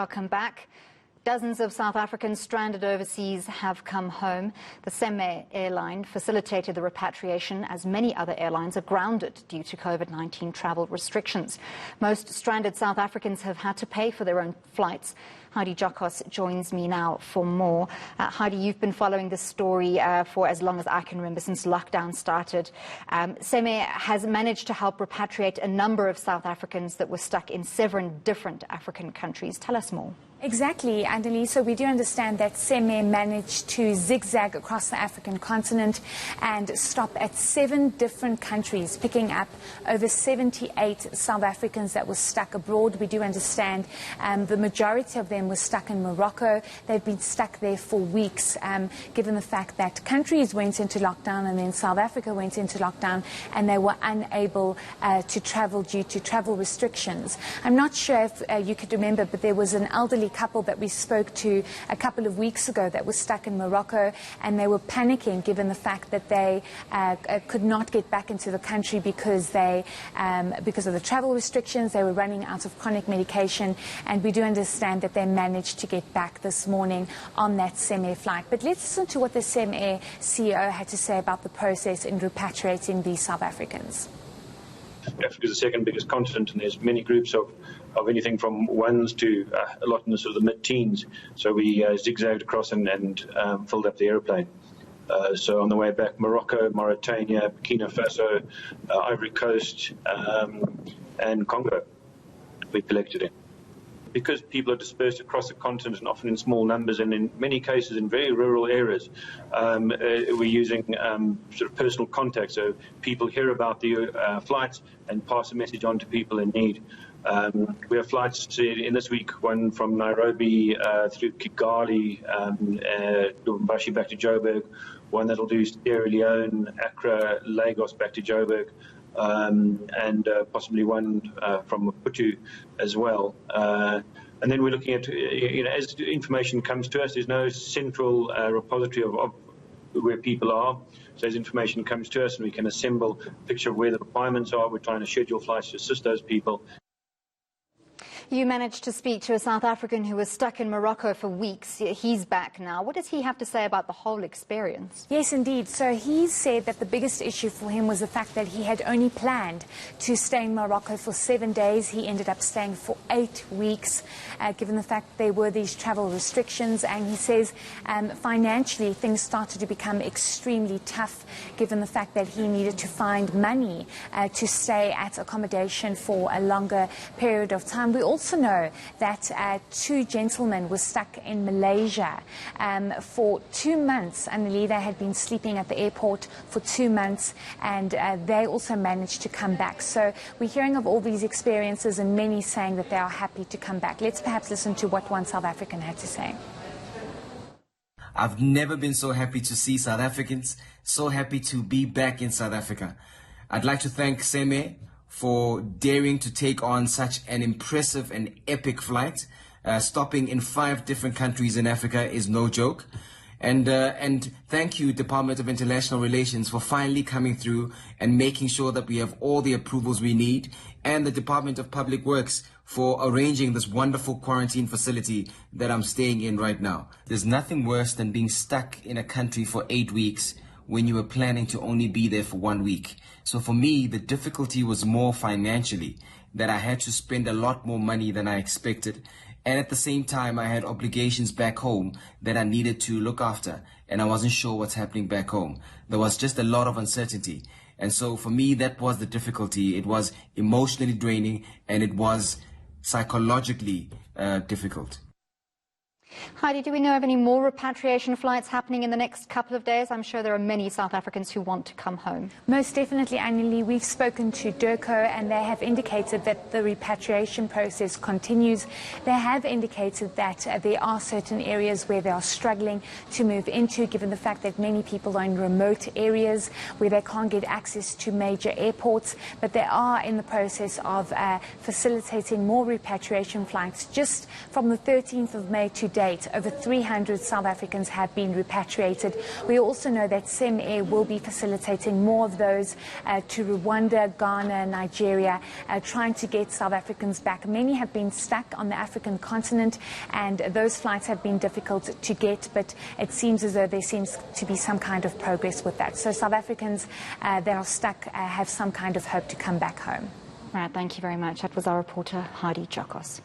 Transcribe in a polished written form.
Welcome back. Dozens of South Africans stranded overseas have come home. The CemAir airline facilitated the repatriation as many other airlines are grounded due to COVID-19 travel restrictions. Most stranded South Africans have had to pay for their own flights. Heidi Jokos joins me now for more. Heidi, you've been following this story for as long as I can remember, since lockdown started. CemAir has managed to help repatriate a number of South Africans that were stuck in 7 different African countries. Tell us more. Exactly, Andali. So we do understand that CemAir managed to zigzag across the African continent and stop at 7 different countries, picking up over 78 South Africans that were stuck abroad. We do understand the majority of them were stuck in Morocco. They've been stuck there for weeks, given the fact that countries went into lockdown and then South Africa went into lockdown and they were unable to travel due to travel restrictions. I'm not sure if you could remember, but there was an elderly couple that we spoke to a couple of weeks ago that was stuck in Morocco, and they were panicking given the fact that they could not get back into the country because of the travel restrictions. They were running out of chronic medication, and we do understand that they managed to get back this morning on that CemAir flight. But let's listen to what the CemAir CEO had to say about the process in repatriating these South Africans. Africa is the second biggest continent, and there's many groups of anything from ones to a lot in the sort of the mid-teens. So we zigzagged across and filled up the aeroplane. So on the way back, Morocco, Mauritania, Burkina Faso, Ivory Coast, and Congo we collected in. Because people are dispersed across the continent and often in small numbers and in many cases in very rural areas, we're using sort of personal contact. So people hear about the flights and pass a message on to people in need. We have flights in this week, one from Nairobi through Kigali, Lubumbashi back to Joburg, one that'll do Sierra Leone, Accra, Lagos back to Joburg, and possibly one from Maputo as well. And then we're looking at, as information comes to us, there's no central repository of where people are. So as information comes to us and we can assemble a picture of where the requirements are, we're trying to schedule flights to assist those people. You managed to speak to a South African who was stuck in Morocco for weeks. He's back now. What does he have to say about the whole experience? Yes, indeed. So he said that the biggest issue for him was the fact that he had only planned to stay in Morocco for 7 days. He ended up staying for 8 weeks, given the fact there were these travel restrictions. And he says financially things started to become extremely tough, given the fact that he needed to find money to stay at accommodation for a longer period of time. We also know that 2 gentlemen were stuck in Malaysia for 2 months. Annalie, they had been sleeping at the airport for 2 months, and they also managed to come back. So we're hearing of all these experiences and many saying that they are happy to come back. Let's perhaps listen to what one South African had to say. I've never been so happy to see South Africans, so happy to be back in South Africa. I'd like to thank CemAir for daring to take on such an impressive and epic flight. Stopping in 5 different countries in Africa is no joke. And thank you, Department of International Relations, for finally coming through and making sure that we have all the approvals we need, and the Department of Public Works for arranging this wonderful quarantine facility that I'm staying in right now. There's nothing worse than being stuck in a country for 8 weeks when you were planning to only be there for 1 week. So for me, the difficulty was more financially, that I had to spend a lot more money than I expected. And at the same time, I had obligations back home that I needed to look after, and I wasn't sure what's happening back home. There was just a lot of uncertainty. And so for me, that was the difficulty. It was emotionally draining, and it was psychologically difficult. Heidi, do we know of any more repatriation flights happening in the next couple of days? I'm sure there are many South Africans who want to come home. Most definitely, Annalie. We've spoken to DIRCO, and they have indicated that the repatriation process continues. They have indicated that there are certain areas where they are struggling to move into, given the fact that many people are in remote areas where they can't get access to major airports. But they are in the process of facilitating more repatriation flights. Just from the 13th of May to date, over 300 South Africans have been repatriated. We also know that CemAir will be facilitating more of those to Rwanda, Ghana, Nigeria, trying to get South Africans back. Many have been stuck on the African continent, and those flights have been difficult to get, but it seems as though there seems to be some kind of progress with that. So South Africans that are stuck have some kind of hope to come back home. Right, thank you very much. That was our reporter, Heidi Jokos.